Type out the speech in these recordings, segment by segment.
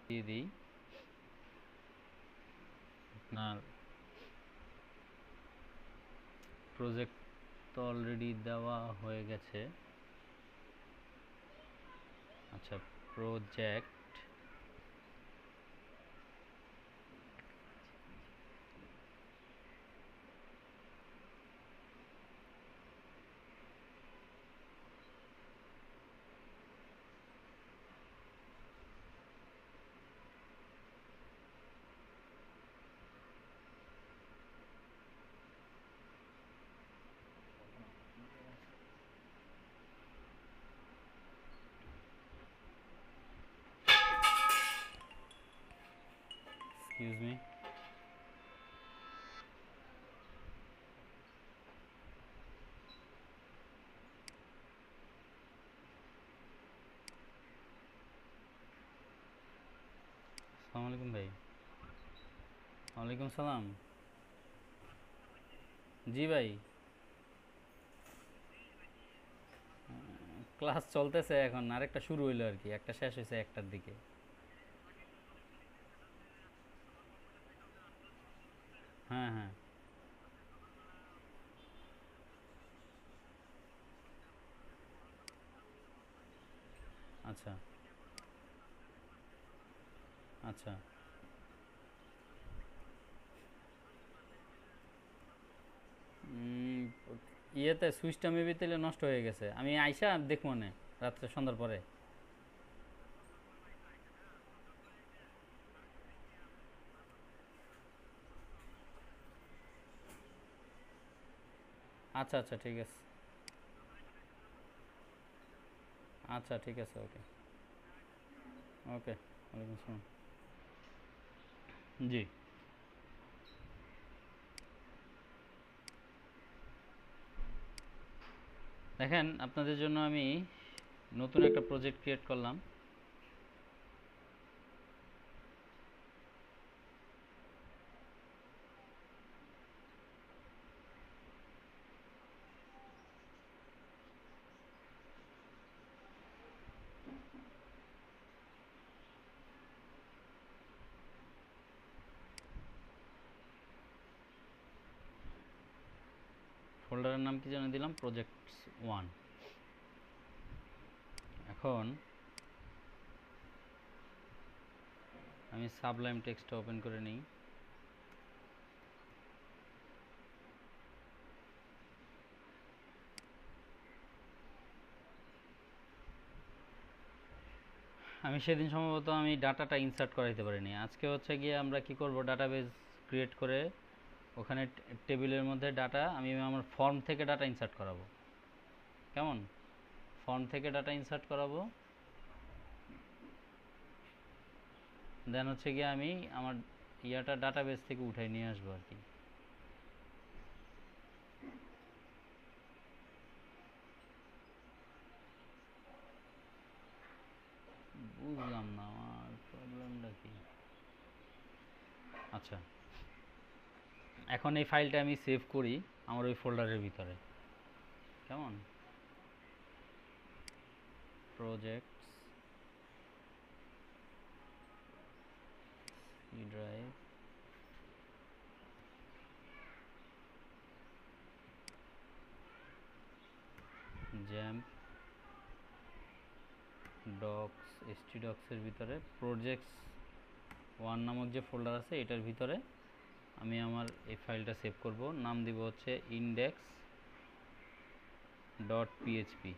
দিয়ে দিই আপনার প্রজেক্ট তো অলরেডি দেওয়া হয়ে গেছে। আচ্ছা, প্রজেক্ট এক্সকিউজ মি। আসসালামু আলাইকুম ভাই। ওয়ালাইকুম সালাম। জি ভাই, ক্লাস চলতেছে, এখন আরেকটা শুরু হইলো আর কি, একটা শেষ হয়েছে একটার দিকে। হ্যাঁ হ্যাঁ। আচ্ছা আচ্ছা। উম, ইয়েতে সুইচটা মেবি তেলে নষ্ট হয়ে গেছে, আমি আইসা দেখবো না রাত্রে সন্ধ্যার পরে। আচ্ছা আচ্ছা ঠিক আছে। আচ্ছা ঠিক আছে, ওকে। ওকে, ওয়ালাইকুম আসসালাম। জি। দেখেন, আপনাদের জন্য আমি নতুন একটা প্রজেক্ট ক্রিয়েট করলাম। ফোল্ডারের নাম কি যেন দিলাম, প্রজেক্ট ওয়ান। এখন আমি সাবলাইম টেক্সটটা ওপেন করে নিই। আমি সেদিন সম্ভবত আমি ডাটাটা ইনসার্ট করাইতে পারিনি। আজকে হচ্ছে গিয়ে আমরা কি করব, ডাটাবেজ ক্রিয়েট করে ওখানে টেবিলের মধ্যে ডাটা, আমি আমার ফর্ম থেকে ডাটা ইনসার্ট করাবো। কেমন? ফর্ম থেকে ডাটা ইনসার্ট করাবো, দেন হচ্ছে গিয়ে আমি আমার ইয়াটা ডাটাবেজ থেকে উঠাই নিয়ে আসবো আর কি। বুঝলাম না আমার প্রবলেমটা কি। আচ্ছা, এখন এই ফাইলটা আমি সেভ করি আমার ওই ফোল্ডারের ভিতরে। কেমন? Projects, E drive, XAMPP, docs, এসটি ডক্সের ভিতরে প্রজেক্টস ওয়ান নামক যে ফোল্ডার আছে এটার ভিতরে আমি আমার এই ফাইলটা সেভ করব। নাম দিব হচ্ছে ইন্ডেক্স ডট পিএইচপি।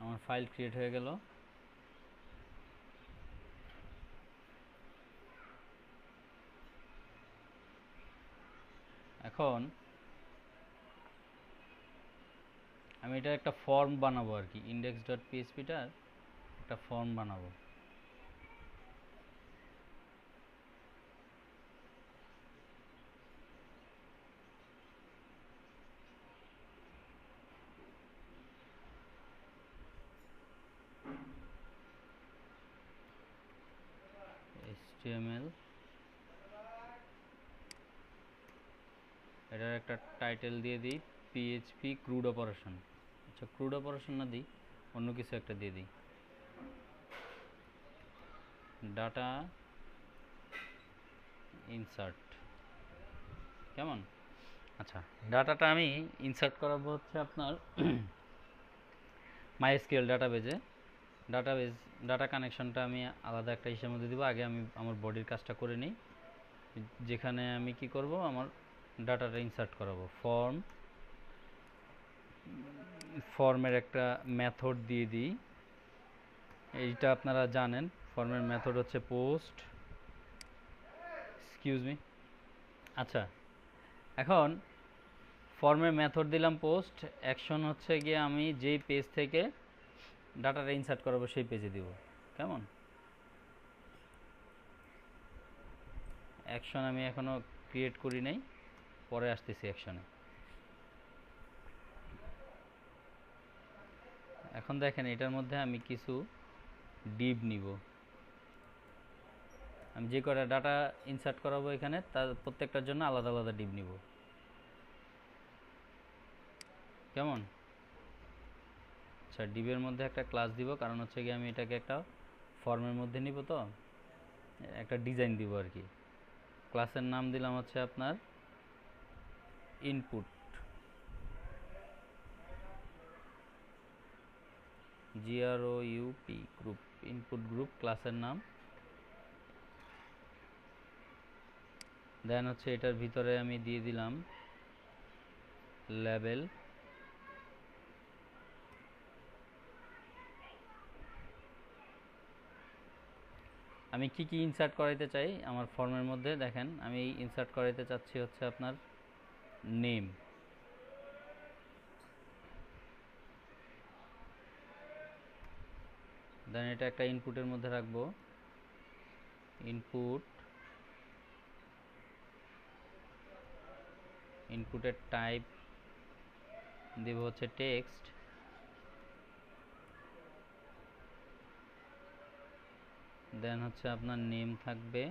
আমার ফাইল ক্রিয়েট হয়ে গেল। এখন আমি এটা একটা ফর্ম বানাবো আর কি, ইন্ডেক্স ডট পিএইচপিটার একটা ফর্ম বানাবো। এইচটিএমএল, এটার একটা টাইটেল দিয়ে দিই পিএইচপি ক্রুড অপারেশন। আচ্ছা, ক্রুড অপারেশন না দিই, অন্য কিছু একটা দিয়ে দিই, ডাটা ইনসার্ট। কেমন? আচ্ছা, ডাটাটা আমি ইনসার্ট করাবো হচ্ছে আপনার মাইএসকিউএল ডাটাবেজে। ডাটাবেজ ডাটা কানেকশনটা আমি আলাদা একটা হিসেবের মধ্যে দিব। আগে আমি আমার বডির কাজটা করে নিই, যেখানে আমি কি করব, আমার ডাটাটা ইনসার্ট করাবো। ফর্মের একটা মেথড দিয়ে দিই, এইটা আপনারা জানেন। ফর্মের মেথড হচ্ছে পোস্ট, এক্সকিউজ মি। আচ্ছা, এখন ফর্মের মেথড দিলাম পোস্ট, অ্যাকশন হচ্ছে গিয়ে আমি যেই পেজ থেকে ডাটাটা ইনসার্ট করাবো সেই পেজে দিব। কেমন? অ্যাকশন আমি এখনও ক্রিয়েট করি নাই, পরে আসতেছি অ্যাকশনে। এখন দেখেন এটার মধ্যে আমি কিছু ডিভ নিব। আমি যে কটা ডাটা ইনসার্ট করাবো এখানে, তার প্রত্যেকটার জন্য আলাদা আলাদা ডিভ নিব। কেমন? আচ্ছা, ডিভের মধ্যে একটা ক্লাস দিব, কারণ হচ্ছে গিয়ে আমি এটাকে একটা ফর্মের মধ্যে নিব, তো একটা ডিজাইন দিব আর কি। ক্লাসের নাম দিলাম হচ্ছে আপনার input, GROUP group, input group ক্লাসের নাম। দেন হচ্ছে এটার ভিতরে আমি দিয়ে দিলাম লেবেল। আমি কি কি ইনসার্ট করাইতে চাই আমার ফর্মের মধ্যে, দেখেন আমি ইনসার্ট করাইতে চাচ্ছি হচ্ছে আপনার নেম। দেন এটা একটা ইনপুটের মধ্যে রাখবো, ইনপুটের টাইপ দেব হচ্ছে টেক্সট। দেন হচ্ছে আপনার নেম থাকবে,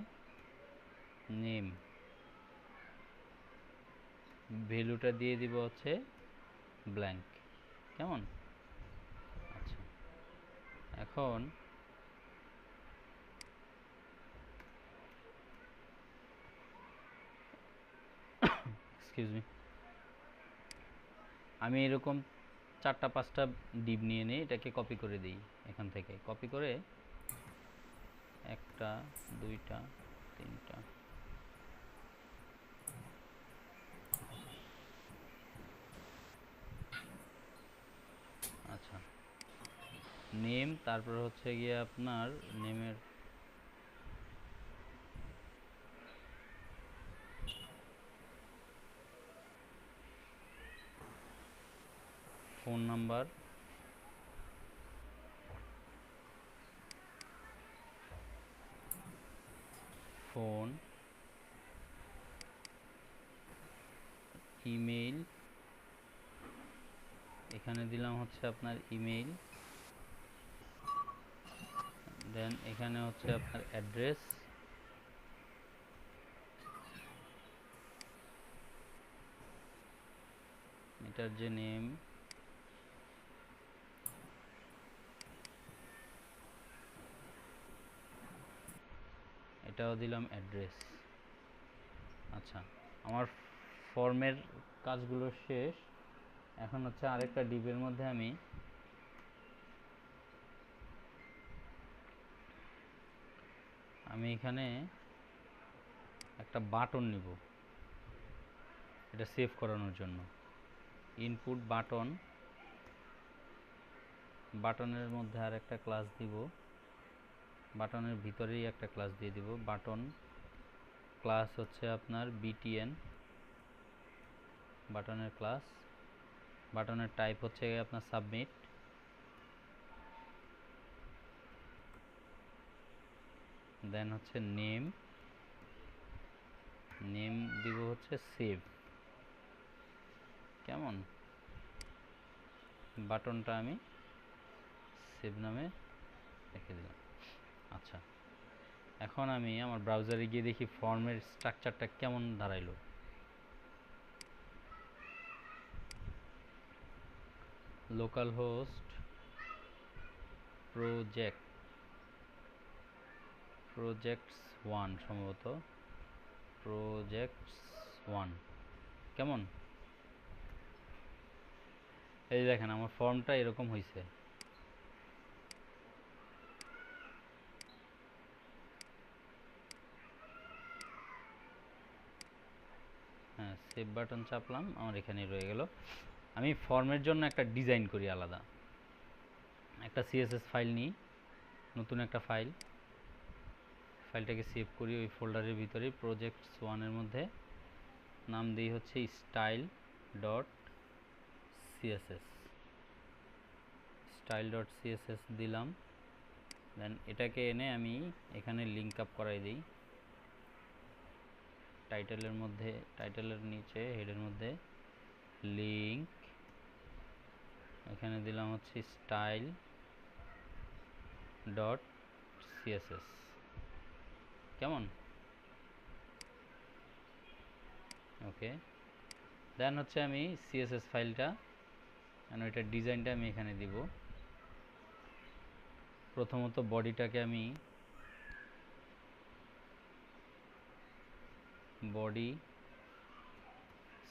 নেম ভ্যালুটা দিয়ে দিব হচ্ছে ব্ল্যাঙ্ক। কেমন? আচ্ছা, এখন এক্সকিউজ মি, আমি এরকম 4টা 5টা ডিভ নিয়ে নিই, এটাকে কপি করে দিই। এখান থেকে কপি করে 1টা 2টা 3টা, আচ্ছা, নেম, তারপর হচ্ছে গিয়ে আপনার নেমের ফোন নাম্বার, ফোন, ইমেইল, এখানে দিলাম হচ্ছে আপনার ইমেইল। দেন এখানে হচ্ছে আপনার অ্যাড্রেস, এটার যে নেম, এটাও দিলাম অ্যাড্রেস। আচ্ছা, আমার ফর্মের কাজগুলো শেষ। এখন হচ্ছে আরেকটা ডিভের মধ্যে আমি এখানে একটা বাটন নিব, এটা সেভ করানোর জন্য। ইনপুট বাটন, বাটনের মধ্যে আর একটা ক্লাস দিব, বাটনের ভিতরেই একটা ক্লাস দিয়ে দিব। বাটন ক্লাস হচ্ছে আপনার BTN, বাটনের ক্লাস। বাটনের টাইপ হচ্ছে আপনার সাবমিট। দেন হচ্ছে নেম, নেম দিব হচ্ছে সেভ। কেমন? বাটনটা আমি সেভ নামে রেখে দিলাম। আচ্ছা, এখন আমি আমার ব্রাউজারে গিয়ে দেখি ফর্মের স্ট্রাকচারটা কেমন দাঁড়াইলো। লোকাল হোস্ট প্রজেক্টস ওয়ান সম্ভবত, প্রজেক্টস ওয়ান। কেমন? এই দেখেন আমার ফর্মটা এরকম হয়েছে। হ্যাঁ, সেভ বাটন চাপলাম, আমার এখানেই রয়ে গেল। আমি ফর্মের জন্য একটা ডিজাইন করি আলাদা, একটা সিএসএস ফাইল নিই, নতুন একটা ফাইলটাকে সেভ করি ওই ফোল্ডারের ভিতরে প্রজেক্টস ওয়ানের মধ্যে, নাম দিই হচ্ছে স্টাইল ডট সিএসএস দিলাম। দেন এটাকে এনে আমি এখানে লিঙ্ক আপ করাই দিই টাইটেলের নিচে হেডের মধ্যে লিঙ্ক, এখানে দিলাম হচ্ছে স্টাইল ডট সিএসএস। কেমন? ওকে। দেন হচ্ছে আমি সিএসএস ফাইলটা, মানে ওইটার ডিজাইনটা আমি এখানে দিব। প্রথমত বডিটাকে আমি বডি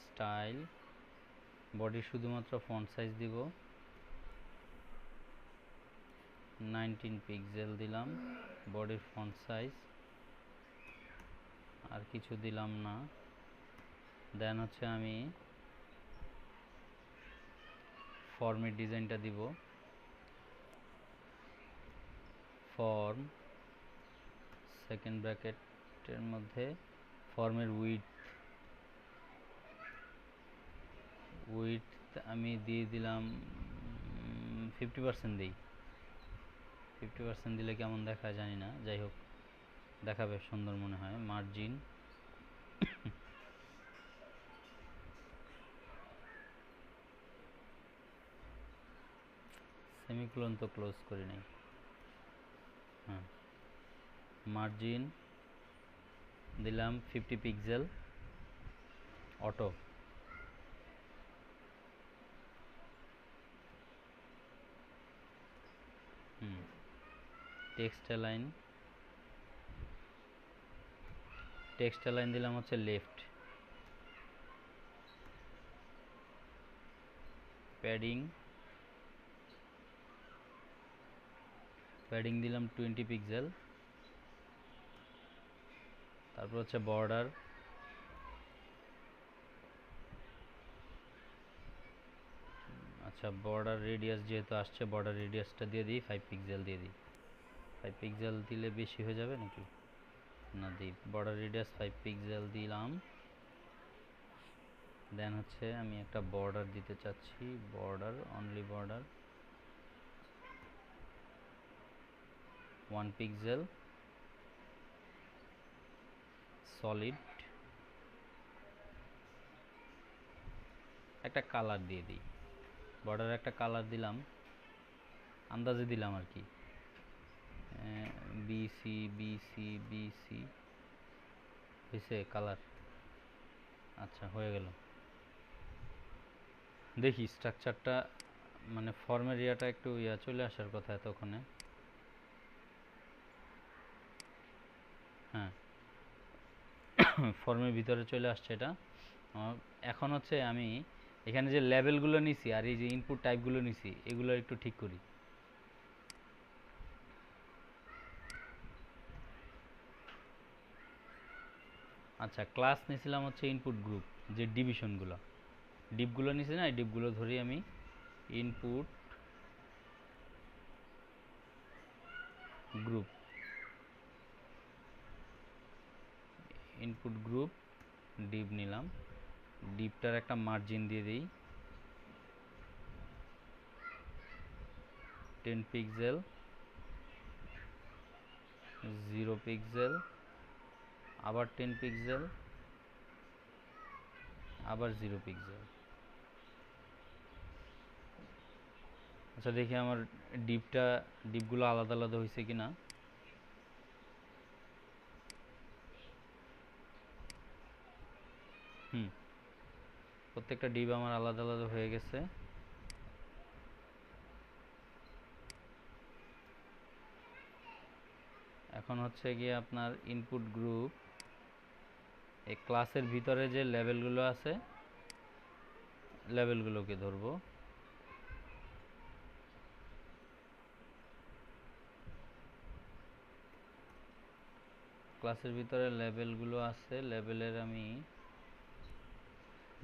স্টাইল, বডি শুধুমাত্র ফন্ট সাইজ দিব 19 পিক্সেল দিলাম বডির ফন্ট সাইজ, আর কিছু দিলাম না। দেন হচ্ছে আমি ফর্মের ডিজাইনটা দিব, ফর্ম সেকেন্ড ব্র্যাকেটের মধ্যে ফর্মের উইডথ আমি দিয়ে দিলাম 50% দিই। 50% দিলে কেমন দেখায় জানি না, যাই হোক দেখাবে সুন্দর মনে হয়। মার্জিন সেমিকোলন তো ক্লোজ করি নাই। হ্যাঁ, মার্জিন দিলাম 50 পিক্সেল অটো। টেক্সট অ্যালাইন দিলাম হচ্ছে লেফট। প্যাডিং দিলাম 20 পিক্সেল। তারপর হচ্ছে বর্ডার, আচ্ছা বর্ডার রেডিয়াস যেহেতু আসছে, বর্ডার রেডিয়াসটা দিয়ে দিই 5 পিক্সেল দিয়ে দিই। 5 পিক্সেল দিলে বেশি হয়ে যাবে নাকি? না দিই, বর্ডার রেডিয়াস 5 পিক্সেল দিলাম। দেন হচ্ছে আমি একটা বর্ডার দিতে চাচ্ছি, অনলি বর্ডার 1 পিক্সেল সলিড। একটা কালার দিয়ে দিই, বর্ডারে একটা কালার দিলাম, আন্দাজে দিলাম আর কি, বিসি হয়েছে কালার। আচ্ছা হয়ে গেল। দেখি স্ট্রাকচারটা, মানে ফর্মের ইয়াটা একটু চলে আসার কথা এতক্ষণে। হ্যাঁ, ফর্মের ভিতরে চলে আসছে এটা। এখন হচ্ছে আমি এখানে যে লেবেলগুলো নিছি আর এই যে ইনপুট টাইপগুলো নিছি, এগুলো একটু ঠিক করি। আচ্ছা, ক্লাস নিয়েছিলাম হচ্ছে ইনপুট গ্রুপ, যে ডিপগুলো নিছি না, এই ডিপগুলো ধরি আমি ইনপুট গ্রুপ ডিপ নিলাম। ডিপটার একটা মার্জিন দিয়ে দিই 10 পিক্সেল, 0 পিক্সেল, আবার 10 পিক্সেল, আবার 0 পিক্সেল। আচ্ছা দেখি আমার ডিপগুলো আলাদা আলাদা হয়েছে কিনা। প্রত্যেকটা ডিপ আমার আলাদা আলাদা হয়ে গেছে। এখন হচ্ছে গিয়ে আপনার ইনপুট গ্রুপ, এই ক্লাসের ভিতরে যে লেভেলগুলো আছে লেভেলগুলোকে ধরবো। ক্লাসের ভিতরে লেভেলগুলো আছে, লেভেলের আমি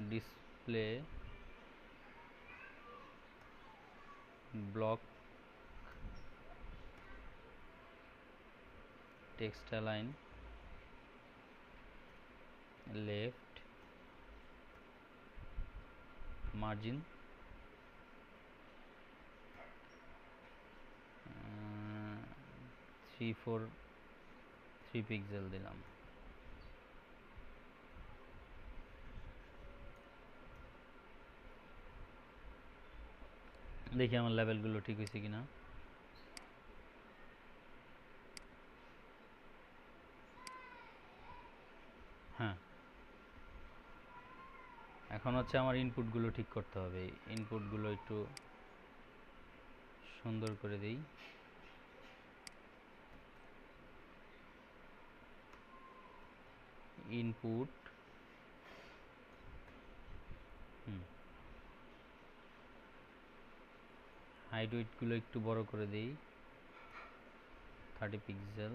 display block text align left margin 3 pixel দিলাম। দেখি আমার লেভেলগুলো ঠিক হয়েছে কিনা। হ্যাঁ, এখন হচ্ছে আমার ইনপুটগুলো ঠিক করতে হবে। ইনপুটগুলো একটু সুন্দর করে দিই। ইনপুট হাইট উইডথগুলো একটু বড় করে দিই, 30 পিক্সেল।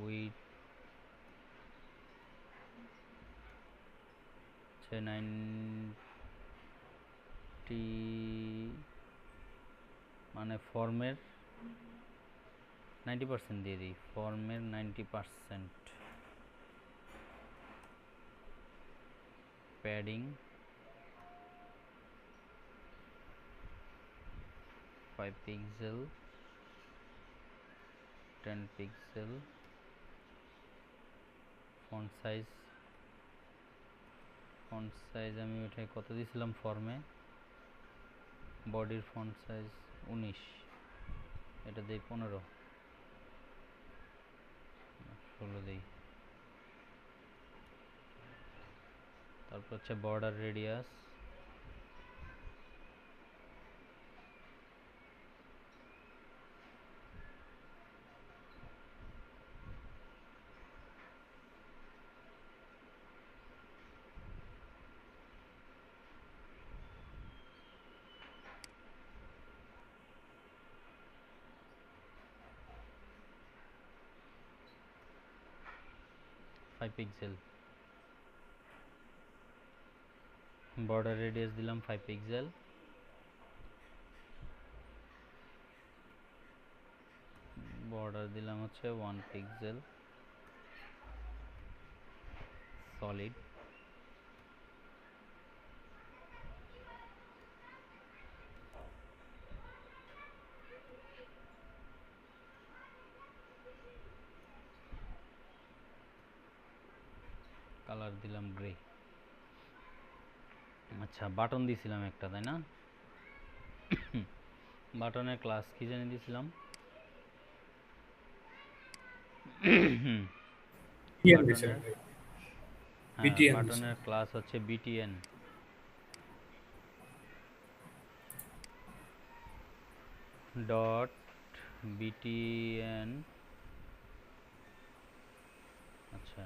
উইডথ 90, মানে ফর্মের 90% দিয়ে দিই, ফর্মের 90%। Padding 5 pixel, 10 pixel. Font size আমি ওইটাই কত দিয়েছিলাম ফর্মে, বডির ফন্ট সাইজ 19, এটা দিই 15, 16 দিই। তারপর হচ্ছে border radius 5 pixel. Border radius দিলাম 5 পিক্সেল। বর্ডার দিলাম হচ্ছে 1 পিক্সেল সলিড। কালার দিলাম গ্রে। আচ্ছা, বাটন দিছিলাম একটা, তাই না? বাটনের ক্লাস কি জানি দিছিলাম, বাটনের ক্লাস হচ্ছে btn। Dot btn। আচ্ছা,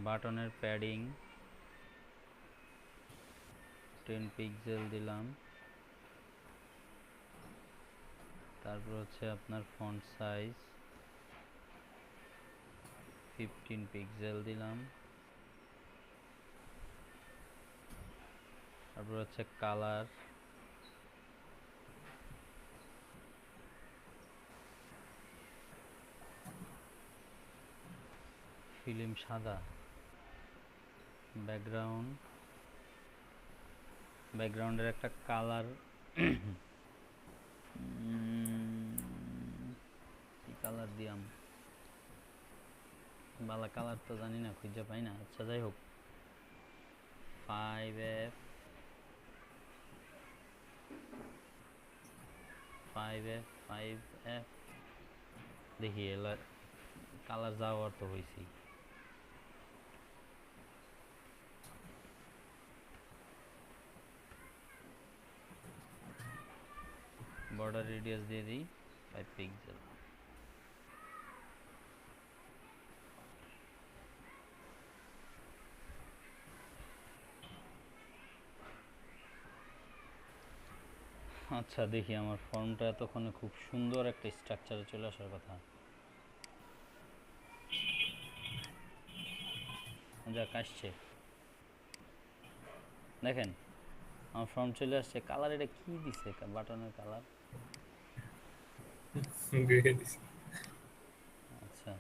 বাটনের প্যাডিং 10 পিক্সেল দিলাম। তারপর হচ্ছে আপনার ফন্ট সাইজ 15 পিক্সেল দিলাম। তারপর হচ্ছে কালার ফিল্ম সাদা। ব্যাকগ্রাউন্ডের একটা কালার কি কালার দিয়াম, বালা কালার তো জানি না, খুঁজে পাই না। আচ্ছা, যাই হোক, 5F দেখি এলা কালার যাওয়ার তো হয়েছি। বর্ডার রেডিয়াস দিয়ে দিই 5 পিক্সেল। আচ্ছা দেখি আমার ফর্মটা এতক্ষণে খুব সুন্দর একটা স্ট্রাকচারে চলে আসার কথা। যাক আসছে, দেখেন আমার ফর্ম চলে আসছে। কালার এটা কি দিছে, বাটনের কালার? আচ্ছা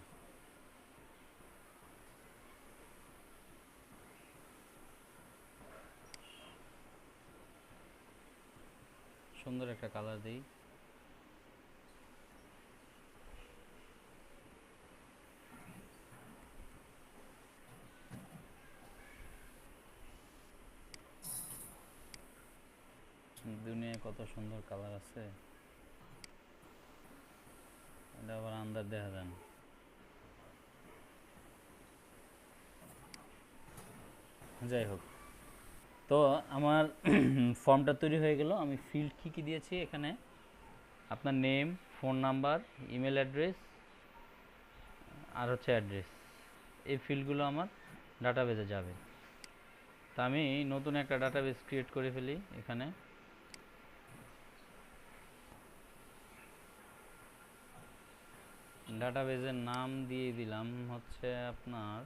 সুন্দর একটা কালার দিই। দুনিয়ায় কত সুন্দর কালার আছে, এটা আবার আন্দাজ দেখা যায় না। যাই হোক, তো আমার ফর্মটা তৈরি হয়ে গেল। আমি ফিল্ড কী কী দিয়েছি এখানে, আপনার name, phone number, email address আর হচ্ছে অ্যাড্রেস, এই ফিল্ডগুলো আমার ডাটাবেজে যাবে। তা আমি নতুন একটা ডাটাবেস ক্রিয়েট করে ফেলি। এখানে ডাটাবেজের নাম দিয়ে দিলাম হচ্ছে আপনার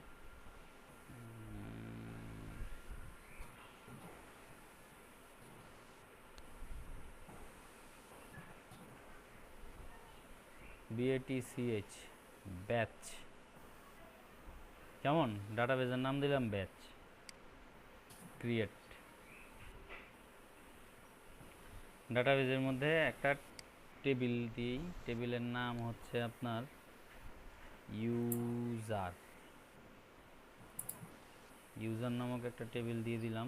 BATCH, ব্যাচ। কেমন? ডাটাবেজের নাম দিলাম ব্যাচ। ক্রিয়েট। ডাটাবেজের মধ্যে একটা টেবিল দিই, টেবিলের নাম হচ্ছে আপনার ইউজার। ইউজার নামক একটা টেবিল দিয়ে দিলাম।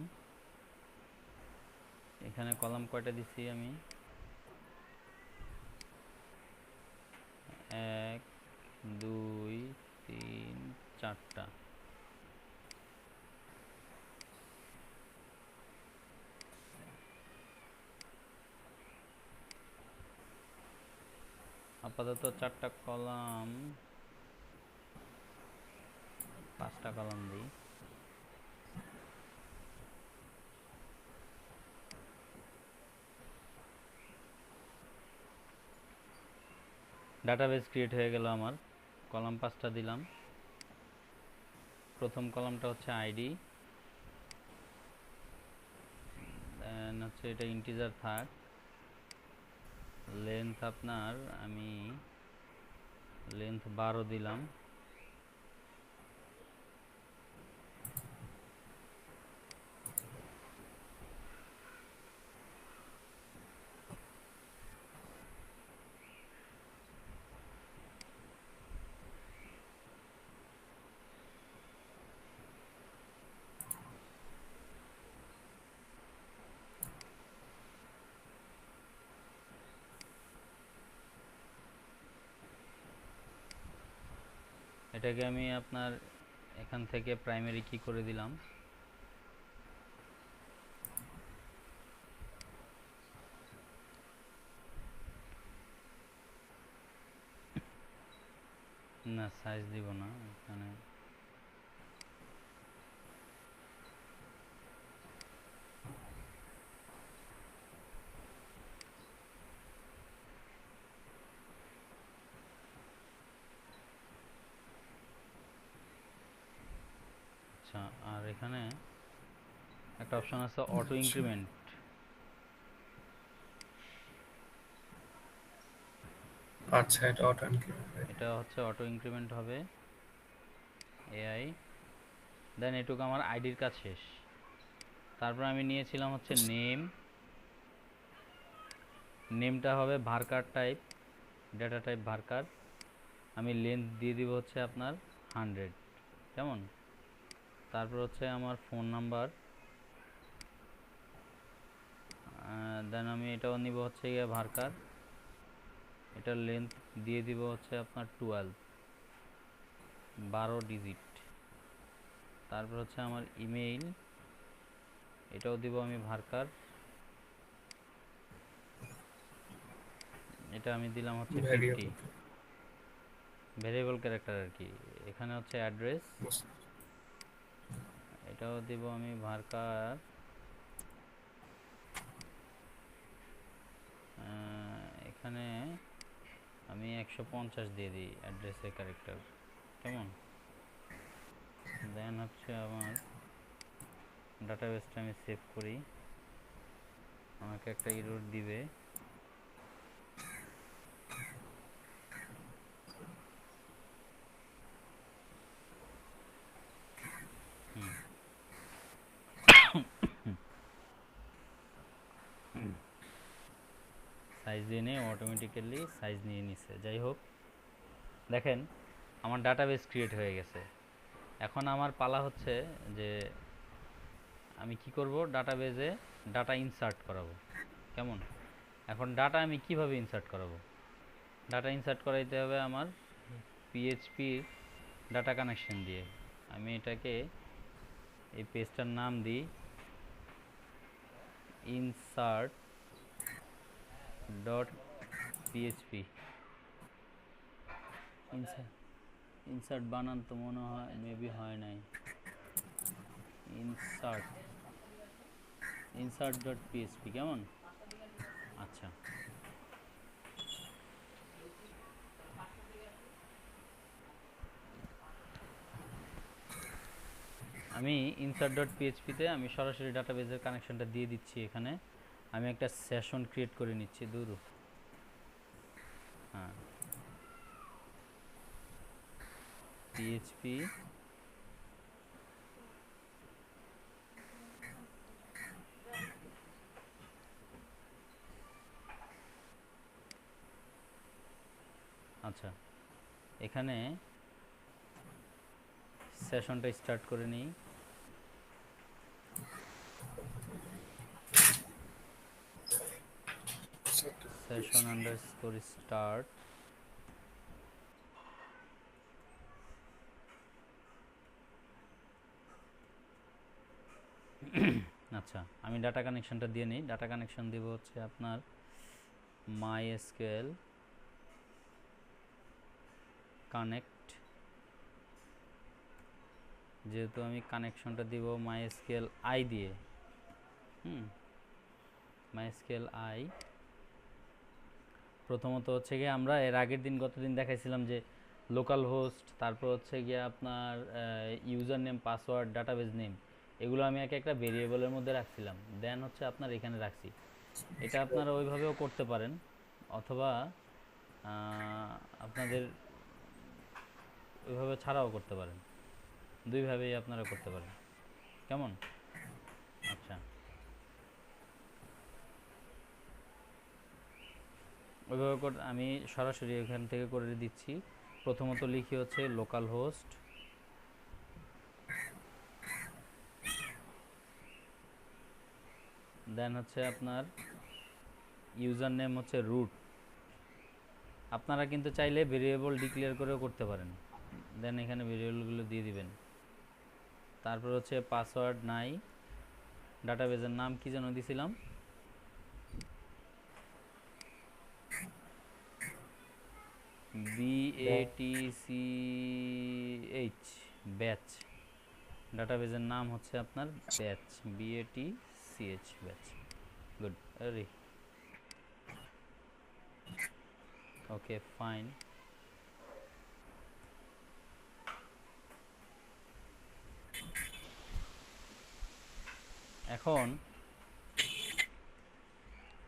এখানে কলাম কয়টা দিচ্ছি আমি? 1 2 3 4টা। আপাতত 4টা কলাম, 5টা কলাম দিই। ডাটাবেস ক্রিয়েট হয়ে গেল আমার। কলাম 5টা দিলাম। প্রথম কলামটা হচ্ছে আইডি, দেন হচ্ছে এটা ইন্টিজার থাক। লেন্থ আপনার আমি লেন্থ 12 দিলাম। এটাকে আমি আপনার এখান থেকে প্রাইমারি কি করে দিলাম। না সাইজ দিব না এখানে। আচ্ছা, আর এখানে একটা অপশন আছে অটো ইনক্রিমেন্ট। আচ্ছা, এটা অটো ইনক্রিমেন্ট। এটা হচ্ছে অটো ইনক্রিমেন্ট হবে এআই। দেন এটুকু আমার আইডির কাজ শেষ। তারপর আমি নিয়েছিলাম হচ্ছে নেম। নেমটা হবে varchar type, data type varchar. আমি লেন্থ দিয়ে দিব হচ্ছে আপনার 100। কেমন? তারপর হচ্ছে আমার ফোন নাম্বার। দেন আমি এটাও নিব হচ্ছে গিয়ে ভার্কার। এটার লেন্থ দিয়ে দিব হচ্ছে আপনার 12 ডিজিট। তারপর হচ্ছে আমার ইমেইল, এটাও দিব আমি ভার্কার। এটা আমি দিলাম হচ্ছে 50 ভ্যারিয়েবল ভেরিয়েবল ক্যারেক্টার আর কি। এখানে হচ্ছে অ্যাড্রেস, বুঝতে এটাও দিব আমি ভার্কার এখানে আমি 150 দিয়ে দিই অ্যাড্রেসের ক্যারেক্টার, কেমন? দেন হচ্ছে আমার ডাটাবেসটা আমি সেভ করি, আমাকে একটা এরর দিবে। সাইজ দিয়ে নিয়ে অটোমেটিক্যালি সাইজ নিয়ে নিচ্ছে। যাই হোক, দেখেন আমার ডাটাবেস ক্রিয়েট হয়ে গেছে। এখন আমার পালা হচ্ছে যে আমি কি করব, ডাটাবেজে ডাটা ইনসার্ট করাবো, কেমন? এখন ডাটা আমি কিভাবে ইনসার্ট করাবো? ডাটা ইনসার্ট করাইতে হবে আমার পিএইচপির ডাটা কানেকশন দিয়ে। আমি এটাকে এই পেজটার নাম দিই ইনসার্ট ডট পিএইচপি। ইনসার্ট বানান তো মনে হয় মেবি হয় নাই। ইনসার্ট ইনসার্ট ডট পিএইচপি, কেমন? আচ্ছা, আমি ইনসার্ট ডট পিএইচপিতে আমি সরাসরি ডাটাবেজের কানেকশনটা দিয়ে দিচ্ছি। এখানে আমি একটা সেশন ক্রিয়েট করে নিচ্ছি, দূর। হ্যাঁ, পিএইচপি আচ্ছা, এখানে সেশনটা স্টার্ট করে নিই। Session underscore start. আচ্ছা, আমি ডাটা কানেকশনটা দিয়ে নিই। ডাটা কানেকশন দেব হচ্ছে আপনার MySQL কানেক্ট, যেহেতু আমি কানেকশনটা দিব MySQL আই দিয়ে। MySQL আই প্রথমত হচ্ছে গিয়ে আমরা এর আগের দিন গতদিন দেখাইছিলাম যে লোকাল হোস্ট, তারপর হচ্ছে গিয়ে আপনার user name, password, database name, এগুলো আমি একটা ভেরিয়েবলের মধ্যে রাখছিলাম। দেন হচ্ছে আপনার এখানে রাখছি। এটা আপনারা ওইভাবেও করতে পারেন, অথবা আপনাদের ওইভাবে ছাড়াও করতে পারেন, দুইভাবেই আপনারা করতে পারেন, কেমন? আচ্ছা, ওইভাবে আমি সরাসরি এখান থেকে করে দিচ্ছি। প্রথমত লিখি হচ্ছে লোকাল হোস্ট, দেন হচ্ছে আপনার ইউজার নেম হচ্ছে রুট। আপনারা কিন্তু চাইলে ভেরিয়েবল ডিক্লেয়ার করেও করতে পারেন। দেন এখানে ভেরিয়েবলগুলো দিয়ে দিবেন। তারপর হচ্ছে পাসওয়ার্ড নাই, ডাটাবেজের নাম কি যেন দিছিলাম, BATCH, ব্যাচ। ডাটাবেজের নাম হচ্ছে আপনার ব্যাচ, BATCH, ব্যাচ। গুড, আরে ওকে, ফাইন। এখন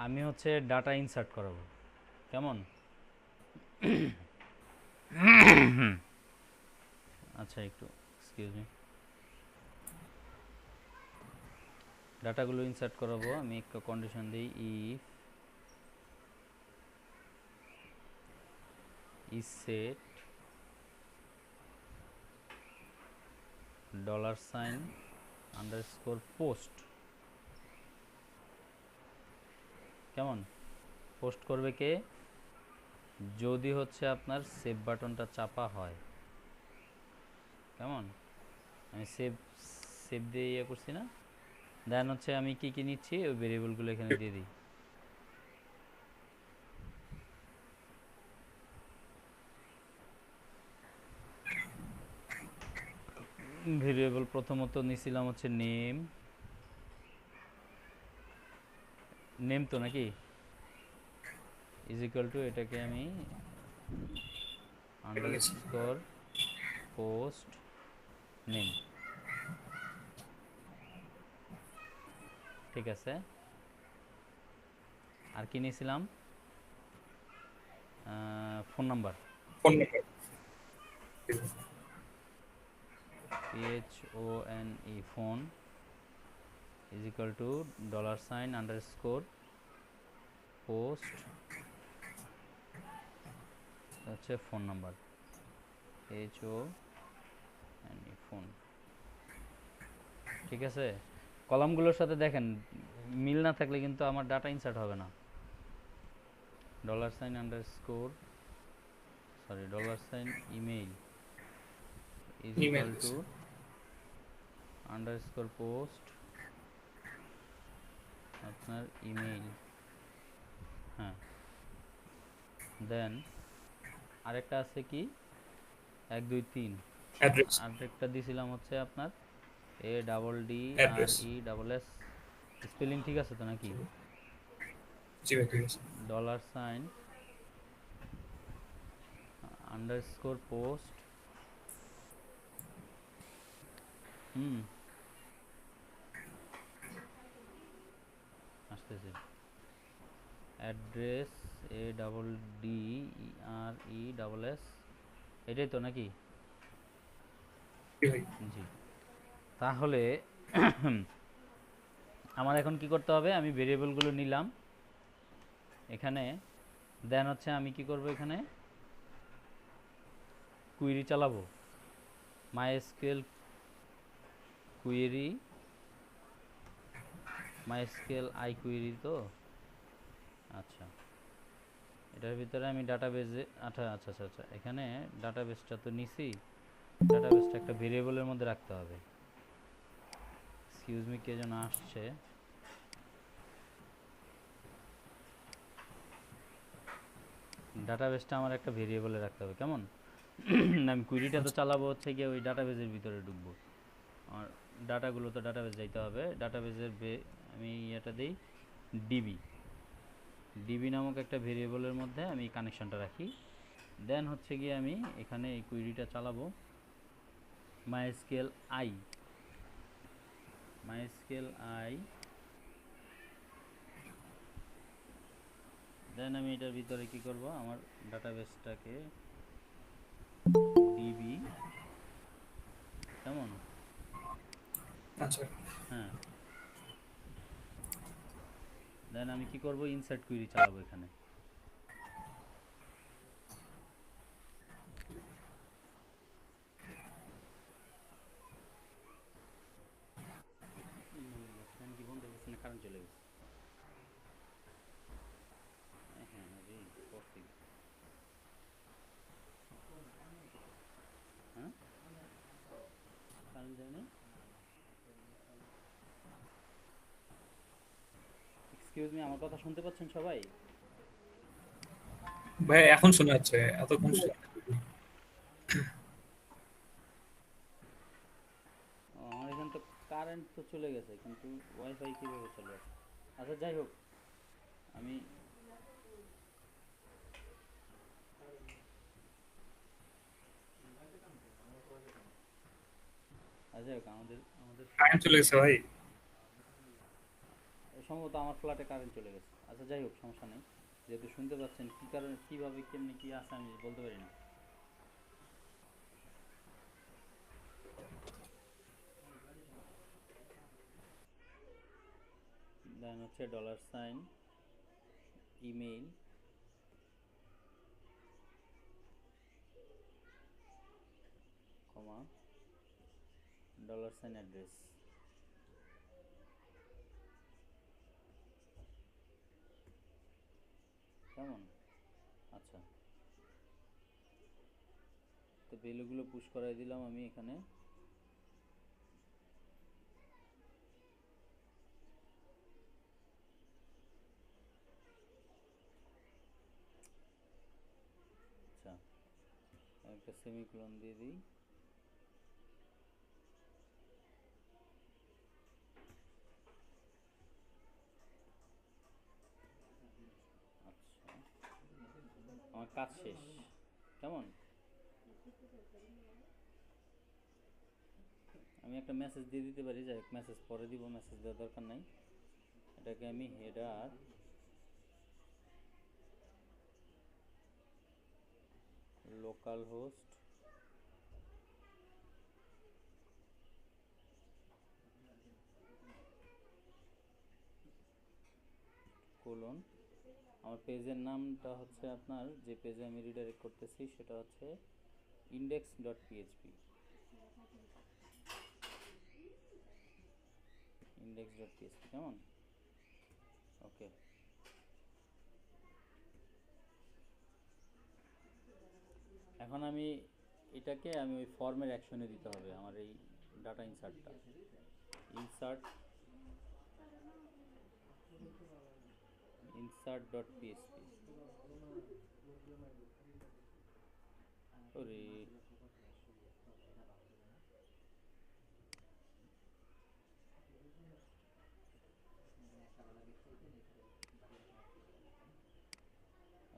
আমি হচ্ছে ডাটা ইনসার্ট করাবো, কেমন? আচ্ছা, একটু এক্সকিউজ মি। ডাটাগুলো ইনসার্ট করাবো, আমি একটা কন্ডিশন দিই, ইফ সেট $_ কেমন? পোস্ট করবে কে? যদি হচ্ছে আপনার সেভ বাটনটা চাপা হয়, কেমন? আমি সেভ সেভ দিয়ে ইয়ে করছি না। দেন হচ্ছে আমি কি কি নিচ্ছি ওই ভেরিয়েবলগুলো এখানে দিয়ে দিই। ভেরিয়েবল প্রথমত নিছিলাম হচ্ছে নেম, নেম তো নাকি, ইজ ইকুয়াল টু এটাকে আমি আন্ডারস্কোর পোস্ট নেম, ঠিক আছে। আর কি নিয়েছিলাম, phone number, phone number. PHONE phone is equal to dollar sign underscore post হচ্ছে ফোন নাম্বার, HONE ফোন, ঠিক আছে। কলামগুলোর সাথে দেখেন মিল না থাকলে কিন্তু আমার ডাটা ইনসার্ট হবে না। Dollar sign underscore sorry dollar sign email is email. Equal to underscore post আপনার ইমেইল, হ্যাঁ। দেন আরেকটা আছে কি 1 2 3, অ্যাড্রেস। আরেকটা দিছিলাম হচ্ছে আপনার অ্যাড্রেস। ADDRESS, স্পেলিং ঠিক আছে তো নাকি? জি ভাই, ঠিক আছে। ডলার সাইন আন্ডারস্কোর পোস্ট, হুম আসতেছে, অ্যাড্রেস ADDRESS, এটাই তো নাকি? জি ভাই। জি। তাহলে আমার এখন কি করতে হবে, আমি ভেরিয়েবলগুলো নিলাম এখানে, দেন হচ্ছে আমি কি করব, এখানে কুয়েরি চালাবো, MySQL query, MySQL I query তো, আচ্ছা। এটার ভিতরে আমি ডাটাবেজে, আচ্ছা আচ্ছা আচ্ছা আচ্ছা, এখানে ডাটাবেসটা তো নিছি, ডাটাবেসটা একটা ভেরিয়েবলের মধ্যে রাখতে হবে। এক্সকিউজ মি, কে যেন আসছে, ডাটাবেসটা আমার একটা ভেরিয়েবলে রাখতে হবে, কেমন? আমি কুইরিটা তো আচ্ছা। চালাবো হচ্ছে গিয়ে ওই ডাটাবেসের ভিতরে ঢুকবো, আর ডাটাগুলো তো ডাটাবেস যাইতে হবে, ডাটাবেসের আমি এটা দিই ডিবি, ডিবি নামক একটা ভেরিয়েবলের মধ্যে আমি কানেকশনটা রাখি। দেন হচ্ছে গিয়ে আমি এখানে এই কুইরিটা চালাবো, মাইএসকিউএল আই, মাইএসকিউএল আই, দেন আমি এটার ভিতরে কি করব, আমার ডাটাবেসটাকে ডিবি, কেমন, আচ্ছা হ্যাঁ। দেন আমি কি করব, ইনসার্ট কুইরি চালাবো এখানে, ফ্যান কি বন্ধ হয়ে গেছে না কারেন্ট চলে গেছে? হ্যাঁ রে, করছি, হ্যাঁ কারেন্ট যায় না। এক্সকিউজ মি, আমার কথা শুনতে পাচ্ছেন সবাই? ভাই, এখন শোনা যাচ্ছে, এতক্ষণ শোনা যায়নি। আমার এখানে তো কারেন্ট তো চলে গেছে, কিন্তু ওয়াইফাই কীভাবে চলে? আচ্ছা যাই হোক, আমি যাই হোক, আমাদের আমাদের কারেন্ট চলে গেছে ভাই। সম্ভবত আমার ফ্ল্যাটে কারেন্ট চলে গেছে। আচ্ছা যাই হোক, সমস্যা নেই, যেহেতু শুনতে পাচ্ছেন, কী কারণে কীভাবে কেমনি কী আছে আমি বলতে পারি না। দেন হচ্ছে ডলার সাইন ইমেইল, কমা ডলার সাইন অ্যাড্রেস, কেমন? আচ্ছা, তো ভ্যালুগুলো পুশ করাই দিলাম আমি এখানে। আচ্ছা, একটা সেমিকোলন দিয়ে দিই, আমার কাজ শেষ। কেমন? আমি একটা মেসেজ দিয়ে দিতে পারি, যাই মেসেজ পরে দিব, মেসেজ দেওয়ার দরকার নাই। এটাকে আমি হেডার লোকাল হোস্ট কোলন, আমার পেজের নামটা হচ্ছে আপনার যে পেজে আমি রিডাইরেক্ট করতেছি সেটা হচ্ছে index.php, index.php। কেমন? ওকে। এখন আমি এটাকে আমি ওই ফর্মের অ্যাকশনে দিতে হবে, আমার এই ডাটা ইনসার্টটা। insert.php। ওরে,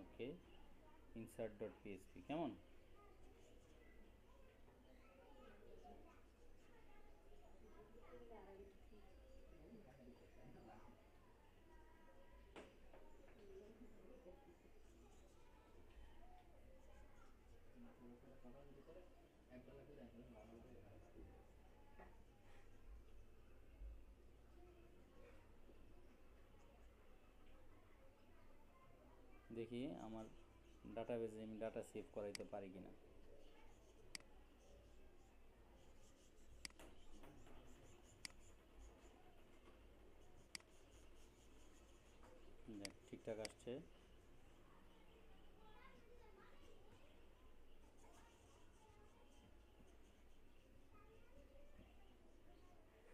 ওকে, insert.php। কেমন? দেখি আমার ডাটাবেজে আমি ডাটা সেভ করাইতে পারি কিনা। দেখ, ঠিকঠাক আসছে।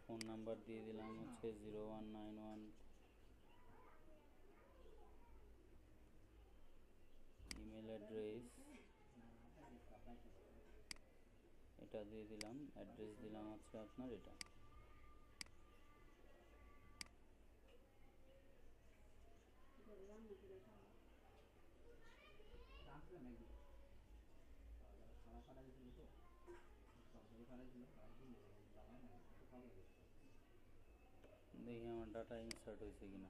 ফোন নাম্বার দিয়ে দিলাম হচ্ছে 0191, ইমেল অ্যাড্রেস এটা দিয়ে দিলাম, অ্যাড্রেস দিলাম হচ্ছে আপনার এটা। দেখি আমার ডাটা ইনসার্ট হয়েছে কিনা।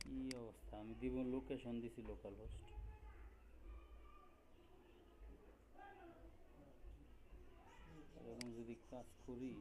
কি অবস্থা? আমি দিব লোকেশন দিছি লোকাল হোস্ট। এরকম যদি কাজ করি,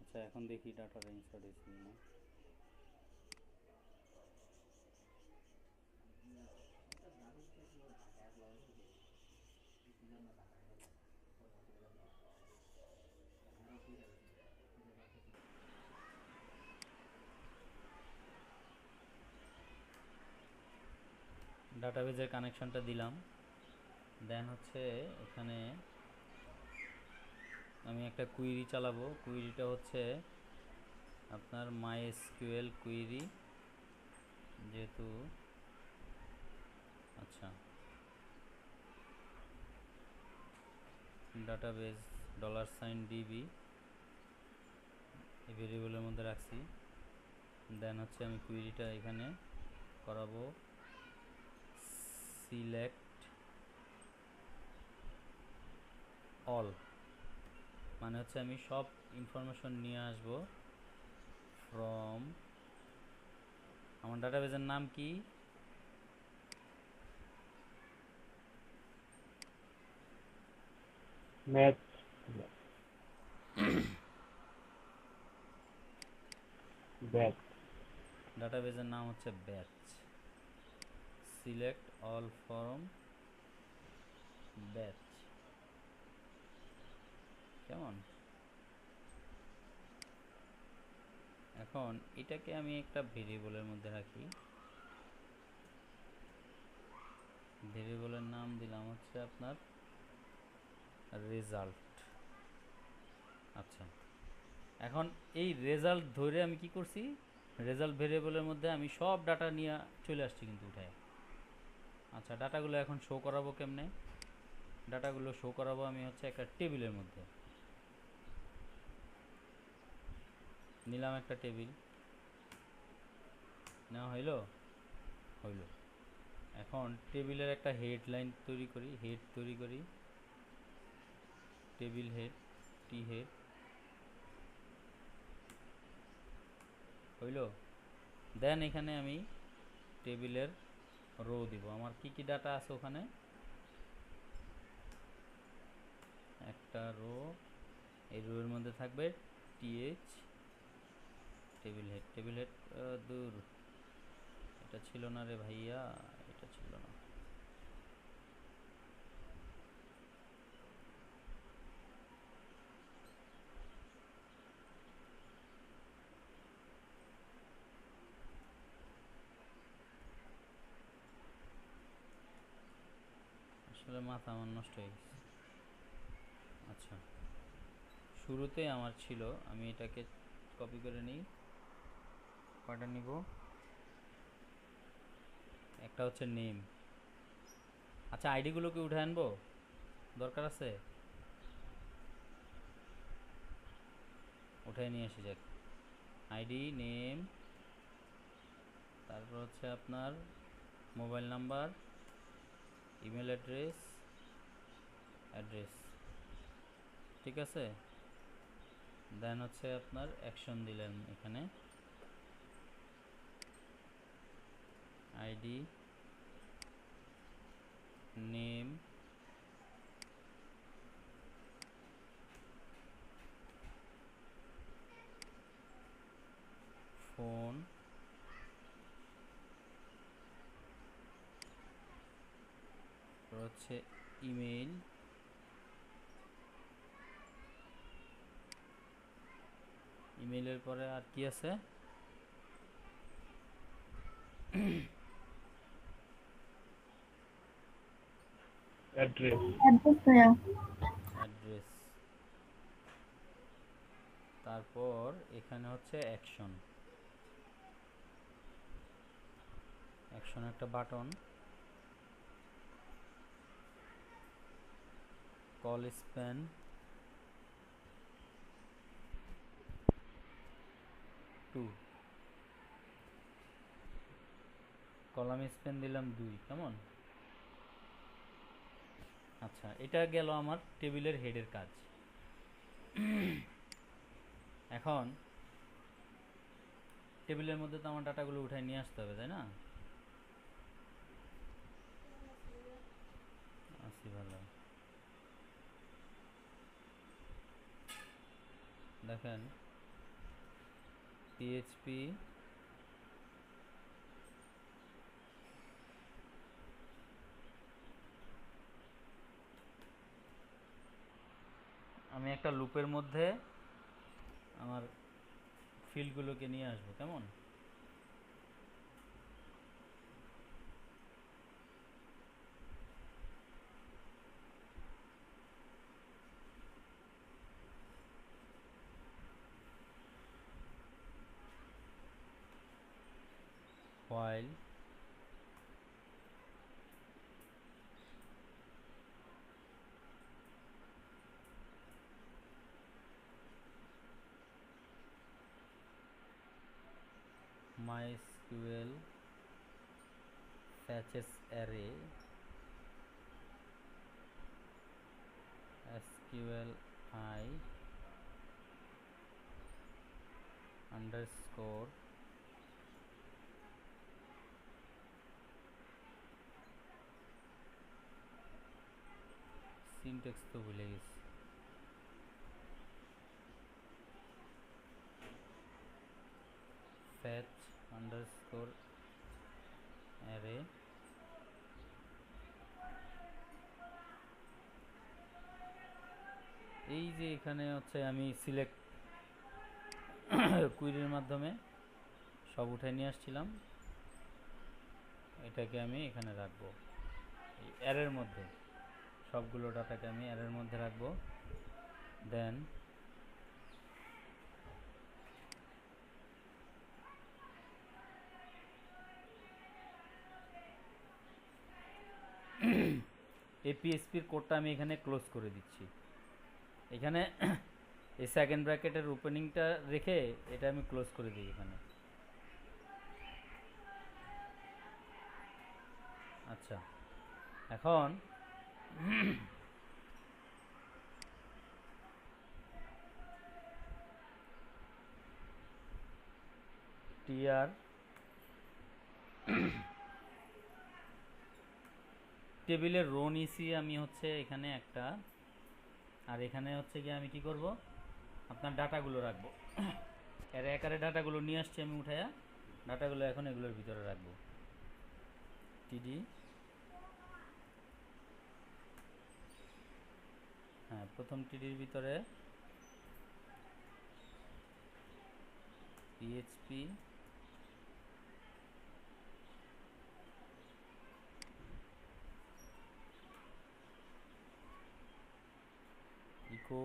আচ্ছা এখন দেখি ডাটাটা ইনসার্ট হয়েছে কিনা। ডাটাবেজের কানেকশনটা দিলাম, দেন হচ্ছে এখানে আমি একটা কুইরি চালাবো। কুইরিটা হচ্ছে আপনার MySQL কুইরি, যেহেতু আচ্ছা ডাটাবেজ $DB এই ভেরিয়েবলের মধ্যে রাখছি। দেন হচ্ছে আমি কুইরিটা এখানে করাবো সিলেক্ট অল, মানে হচ্ছে আমি সব ইনফরমেশন নিয়ে আসব ফ্রম, আমার ডাটাবেজের নাম কি, ম্যাথ ব্যাথ ডাটাবেজের নাম হচ্ছে batch, select all from batch. কেমন? এখন এটাকে আমি একটা ভেরিয়েবলের মধ্যে রাখি, ভেরিয়েবলের নাম দিলাম হচ্ছে আপনার রেজাল্ট। আচ্ছা, এখন এই রেজাল্ট ধরে আমি কি করছি, রেজাল্ট ভেরিয়েবলের মধ্যে আমি সব ডাটা নিয়ে চলে আসছি কিন্তু উঠায়। আচ্ছা, ডাটাগুলো এখন শো করাবো কেমনে? ডাটাগুলো শো করাবো আমি হচ্ছে একটা টেবিলের মধ্যে নিলাম, একটা টেবিল নেওয়া হইলো। এখন টেবিলের একটা হেডলাইন তৈরি করি, হেড তৈরি করি, টেবিল হেড, টি হেড হইল। দেন এখানে আমি টেবিলের রো দিব, আমার কি কি ডাটা আছে ওখানে, একটা রো, এই রোয়ের মধ্যে থাকবে TH table head, table head দূর, এটা ছিল না রে ভাইয়া, এটা ছিল না। আসলে মাথা আমার নষ্ট হয়ে গেছে। আচ্ছা, শুরুতে আমার ছিল, আমি এটাকে কপি করে নিই, কয়টা নিব, একটা হচ্ছে নেম। আচ্ছা, আইডিগুলোকে উঠে আনবো, দরকার আছে, উঠে নিয়ে এসে যাক। আইডি, নেম, তারপর হচ্ছে আপনার মোবাইল নাম্বার, ইমেল অ্যাড্রেস, ঠিক আছে। দেন হচ্ছে আপনার অ্যাকশন দিলেন এখানে, আইডি, নেম, ফোন, হচ্ছে ইমেইল, ইমেইলের পরে আর কি আছে, অ্যাড্রেস অ্যাড্রেস, তারপর এখানে হচ্ছে অ্যাকশন, অ্যাকশন একটা button, call span 2, column span দিলাম 2, কেমন? আচ্ছা, এটা গেল আমার টেবিলের হেডের কাজ। এখন টেবিলের মধ্যে তো আমার ডাটাগুলো উঠায় নিয়ে আসতে হবে, তাই না? আসি ভালো, দেখেন পিএইচপি আমি একটা লুপের মধ্যে আমার ফিল্ডগুলোকে নিয়ে আসবো, কেমন? while MySQL fetches array SQLi underscore syntax তো ভুলে গেছি। fetch underscore array এই যে এখানে হচ্ছে আমি সিলেক্ট কুইরির মাধ্যমে সব উঠায় নিয়ে আসছিলাম, এটাকে আমি এখানে রাখবো এই অ্যারের মধ্যে, সবগুলো ডাটাকে আমি অ্যারের মধ্যে রাখবো। দেন এই পিএসপির কোডটা আমি এখানে ক্লোজ করে দিচ্ছি। এখানে এই সেকেন্ড ব্র্যাকেটের ওপেনিংটা রেখে এটা আমি ক্লোজ করে দিই এখানে। আচ্ছা, এখন টিআর টেবিলের রো নিছি আমি হচ্ছে এখানে একটা, আর এখানে হচ্ছে গিয়ে আমি কি করব, আপনার ডাটাগুলো রাখবো। এর একারে ডাটাগুলো নিয়ে আসছি আমি উঠায়া, ডাটাগুলো এখন এগুলোর ভিতরে রাখবো। টিডি, হ্যাঁ প্রথম টিডির ভিতরে পিএইচপি ইকো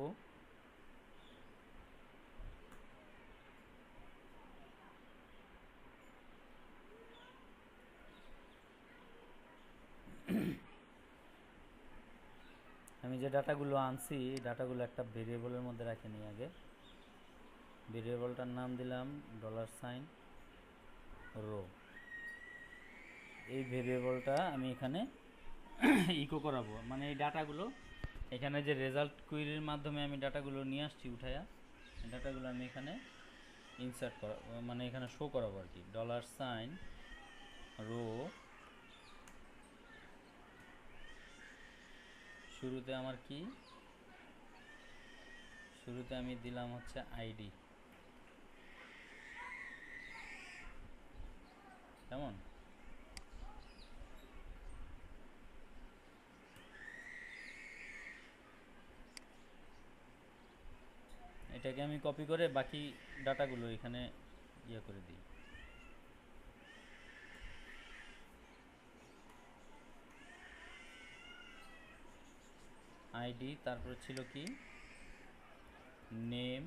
আমি যে ডাটাগুলো আনছি ডাটাগুলো একটা ভেরিয়েবলের মধ্যে রাখে নিই আগে। ভেরিয়েবলটার নাম দিলাম $, রো। এই ভেরিয়েবলটা আমি এখানে ইকো করাবো, মানে এই ডাটাগুলো এখানে যে রেজাল্ট কুইরির মাধ্যমে আমি ডাটাগুলো নিয়ে আসছি উঠায়া, এই ডাটাগুলো আমি এখানে ইনসার্ট করা, মানে এখানে শো করাবো আর কি। $, রো, শুরুতে আমার কি, শুরুতে আমি দিলাম হচ্ছে আইডি, কেমন? এটাকে আমি কপি করে বাকি ডাটাগুলো এখানে ইয়ে করে দিই। আইডি, তারপরে ছিল কি নেম,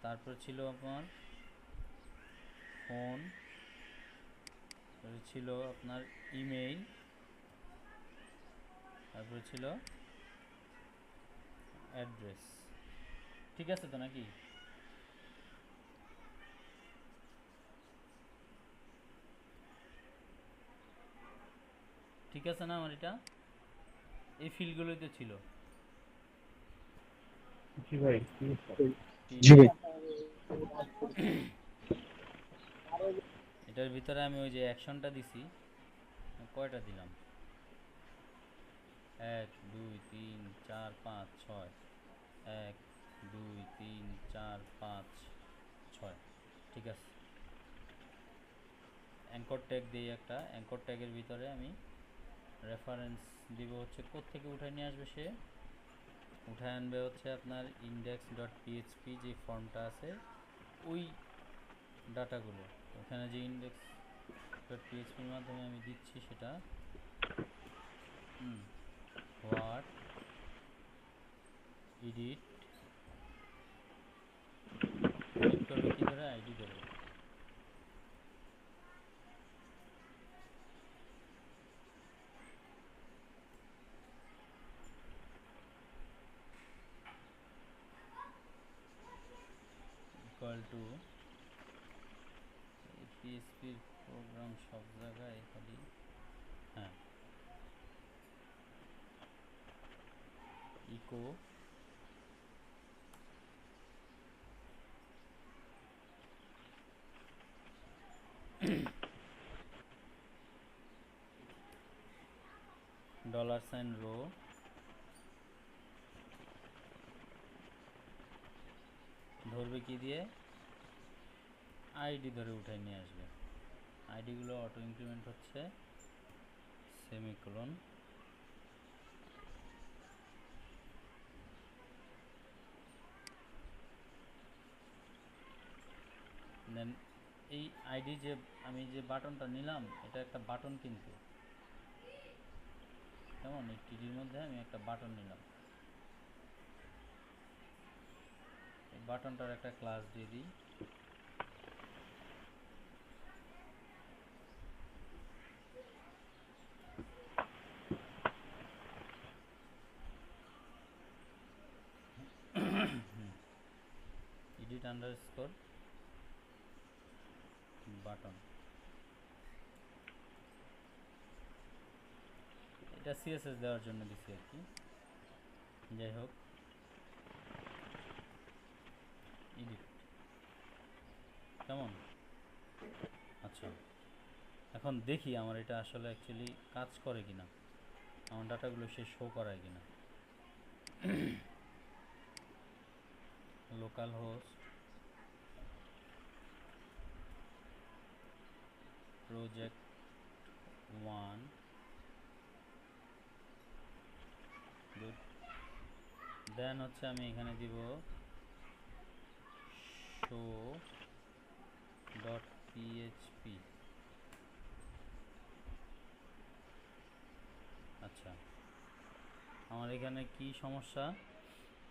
তারপরে ছিল আপনার ফোন, তারপরে ছিল আপনার ইমেইল, তারপরে ছিল অ্যাড্রেস। ঠিক আছে তো নাকি? ঠিক আছে না আমার এটা? এই ফিল্ডগুলোই তো ছিল। জি ভাই। জি ভাই। এটার ভিতরে আমি ওই যে অ্যাকশনটা দিছি, কয়টা দিলাম, 1 2 3 4 5 6, 1 2 3 4 5 6। ঠিক আছে, অ্যাঙ্কর ট্যাগ দিই একটা। অ্যাঙ্কর ট্যাগের ভিতরে আমি রেফারেন্স দিব হচ্ছে কোত্থেকে উঠায় নিয়ে আসবে, সে উঠায় আনবে হচ্ছে আপনার index.php যে ফর্মটা আছে ওই ডাটাগুলো। ওখানে যে index.php এর মাধ্যমে আমি দিচ্ছি সেটা হোয়াট এডিট করবে কি ধরে, আইডি ধরে। equal টু পিএসপির প্রোগ্রাম সব জায়গায় খালি হ্যাঁ ইকো $সাইন রো ধরবে কি দিয়ে আইডি ধরে উঠাই নিয়ে আসবে আইডিগুলো অটো ইনক্রিমেন্ট হচ্ছে সেমিকোলন দেন এই আইডি যে আমি যে বাটনটা নিলাম এটা একটা বাটন কিন্তু কেমন এই টিডির মধ্যে আমি একটা বাটন নিলাম এই বাটনটার একটা ক্লাস দিয়ে দিই এডিট আন্ডারস্কোর বাটন এটা সিএসএস দেওয়ার জন্য দিছি আর কি যাই হোক এডিট কেমন আচ্ছা এখন দেখি আমার এটা আসলে অ্যাকচুয়ালি কাজ করে কিনা আমার ডাটাগুলো সে শো করায় কিনা local host project 1 good then হচ্ছে আমি এখানে দিব শো ডট পিএইচপি আচ্ছা আমার এখানে কি সমস্যা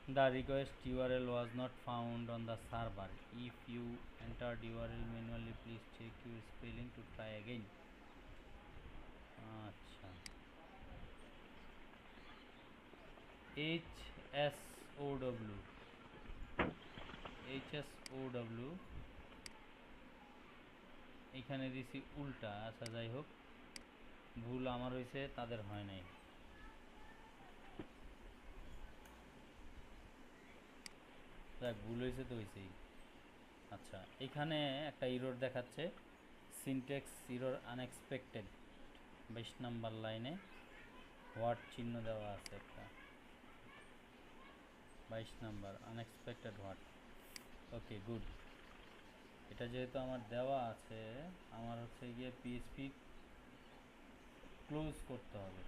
the request URL was not found on the server if you entered URL manually please check your spelling to try again আচ্ছা HSOW এখানে দিছি উল্টা আচ্ছা যাই হোক ভুল আমার হয়েছে তাদের হয় নাই যাক ভুল হয়েছে তো হয়েছেই আচ্ছা এখানে একটা ইরর দেখাচ্ছে সিনট্যাক্স ইরর আনএক্সপেক্টেড 22 নাম্বার লাইনে হোয়াট চিহ্ন দেওয়া আছে একটা 22 number unexpected what okay good এটা যেহেতু আমার দেওয়া আছে আমার হচ্ছে গিয়ে পিএইচপি ক্লোজ করতে হবে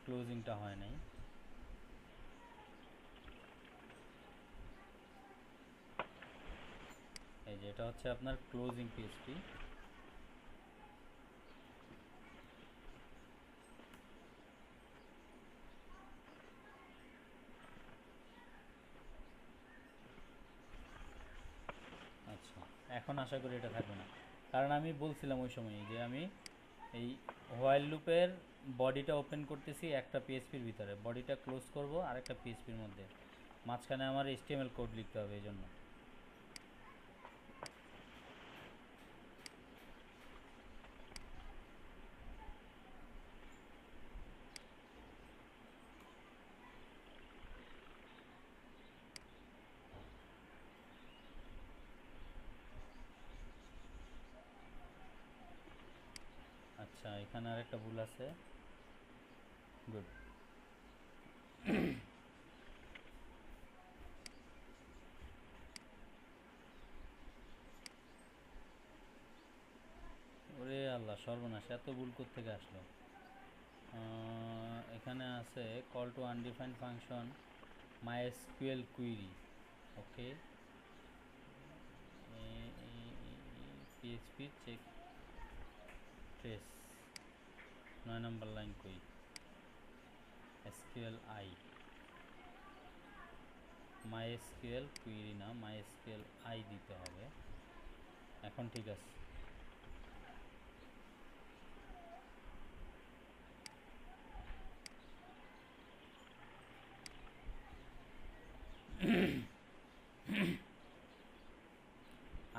ক্লোজিংটা হয় নাই এই যে এটা হচ্ছে আপনার ক্লোজিং পিএইচপি আচ্ছা এখন আশা করি এটা থাকবে না কারণ আমি বলছিলাম ওই সময় যে আমি এই হোয়াইল লুপের বডিটা ওপেন করতেছি একটা পিএইচপির ভিতরে বডিটা ক্লোজ করব আরেকটা পিএইচপির মধ্যে মাঝখানে আমার এইচটিএমএল কোড লিখতে হবে এই জন্য আচ্ছা এখানে আরেকটা ভুল আছে গুড ওরে আল্লাহ সর্বনাশ এত ভুল কোত্থেকে আসলো এখানে আছে call to undefined function MySQL query okay PHP check trace 9 number line কই SQLi MySQL query না MySQLi দিতে হবে এখন ঠিক আছে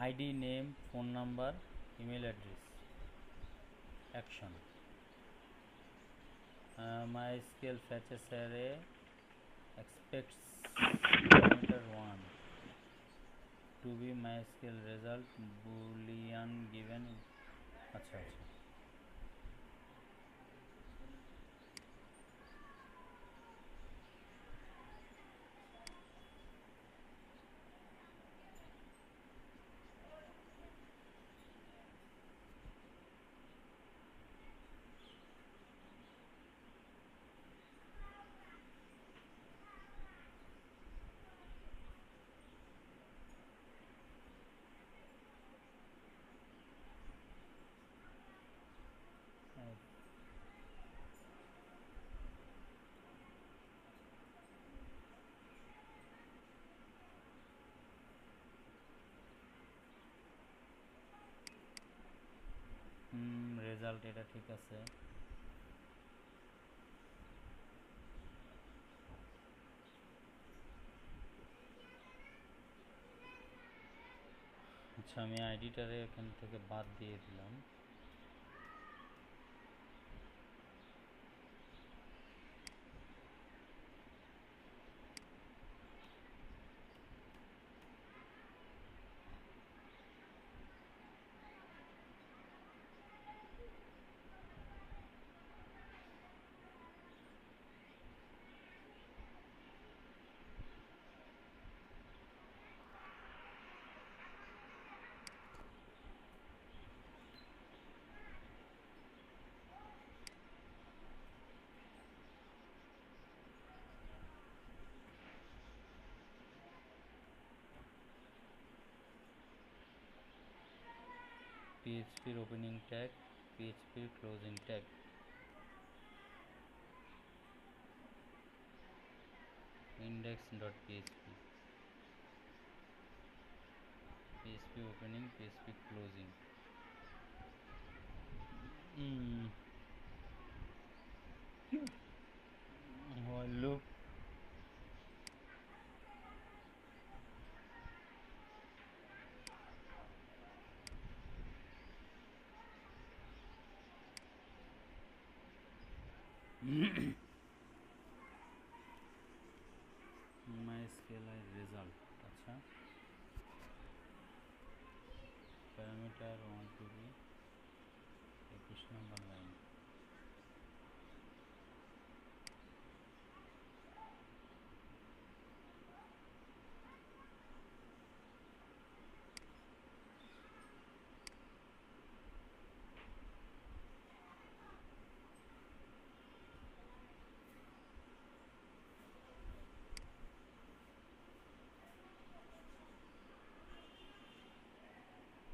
ID, name, phone number, email address, action. MySQL fetches array expects parameter 1 to be MySQL result boolean given। আচ্ছা আচ্ছা, result এটা ঠিক আছে। আচ্ছা, আমি আইডিটারে এখান থেকে বাদ দিয়ে দিলাম। PHP এর ওপেনিং ট্যাগ, PHP এর closing tag, index.php, PHP opening, PHP closing, while loop, MySQL result। আচ্ছা, parameter 1 to be 21 number line।